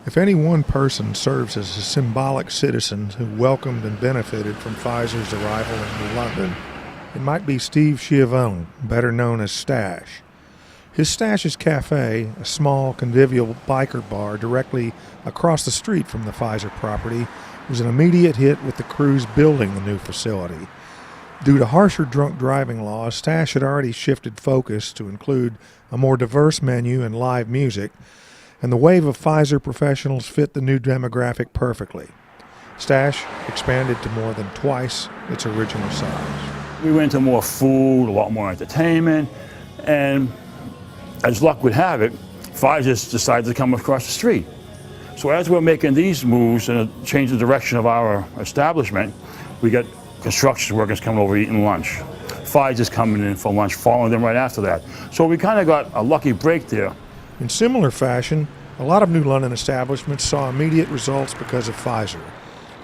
If any one person serves as a symbolic citizen who welcomed and benefited from Pfizer's arrival in New London, it might be Steve Schiavone, better known as Stash. His Stash's Cafe, a small convivial biker bar directly across the street from the Pfizer property, was an immediate hit with the crews building the new facility. Due to harsher drunk driving laws, Stash had already shifted focus to include a more diverse menu and live music, and the wave of Pfizer professionals fit the new demographic perfectly. Stash expanded to more than twice its original size. We went to more food, a lot more entertainment, and as luck would have it, Pfizer decided to come across the street. So as we're making these moves and change the direction of our establishment, we got construction workers coming over eating lunch. Pfizer's coming in for lunch, following them right after that. So we kind of got a lucky break there. In similar fashion, a lot of New London establishments saw immediate results because of Pfizer,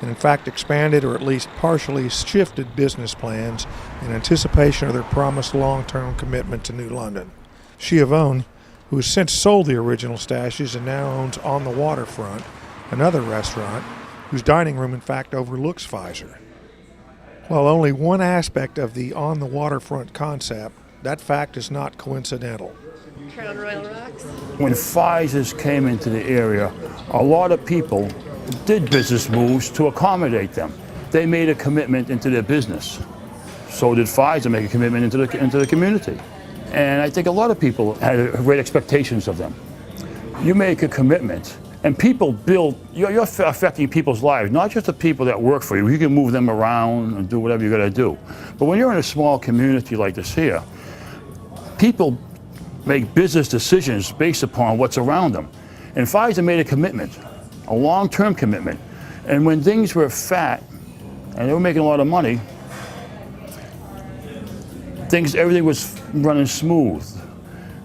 and in fact expanded or at least partially shifted business plans in anticipation of their promised long-term commitment to New London. Schiavone, who has since sold the original Stashes and now owns On the Waterfront, another restaurant whose dining room in fact overlooks Pfizer. While only one aspect of the On the Waterfront concept, that fact is not coincidental. Crown Royal Rocks. When Pfizer came into the area, a lot of people did business moves to accommodate them. They made a commitment into their business. So did Pfizer make a commitment into the community. And I think a lot of people had great expectations of them. You make a commitment, and people build, you're affecting people's lives, not just the people that work for you. You can move them around and do whatever you got to do. But when you're in a small community like this here, people make business decisions based upon what's around them. And Pfizer made a commitment, a long-term commitment. And when things were fat and they were making a lot of money, everything was running smooth.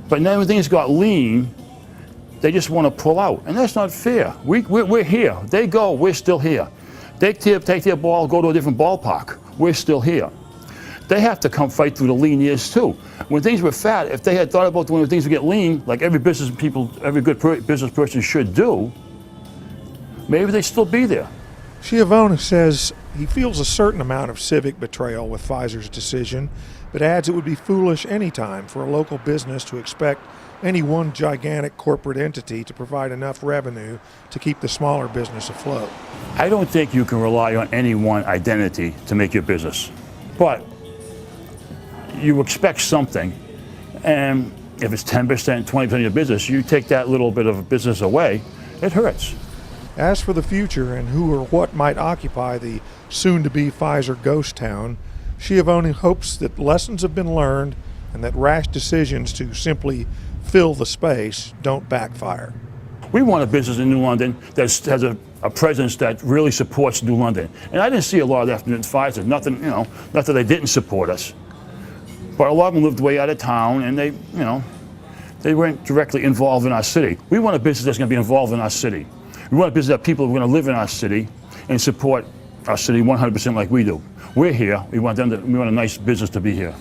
But then when things got lean, they just want to pull out. And that's not fair. We're here. They go, we're still here. They take their ball, go to a different ballpark. We're still here. They have to come fight through the lean years too. When things were fat, if they had thought about when things would get lean, like every good business person should do, maybe they'd still be there. Schiavone says he feels a certain amount of civic betrayal with Pfizer's decision, but adds it would be foolish any time for a local business to expect any one gigantic corporate entity to provide enough revenue to keep the smaller business afloat. I don't think you can rely on any one identity to make your business. But you expect something, and if it's 10%, 20% of your business, you take that little bit of business away, it hurts. As for the future and who or what might occupy the soon-to-be Pfizer ghost town, Schiavone hopes that lessons have been learned and that rash decisions to simply fill the space don't backfire. We want a business in New London that has a presence that really supports New London. And I didn't see a lot of that from Pfizer. Nothing, not that they didn't support us. But a lot of them lived way out of town, and they weren't directly involved in our city. We want a business that's going to be involved in our city. We want a business that people are going to live in our city and support our city 100% like we do. We're here. We want a nice business to be here.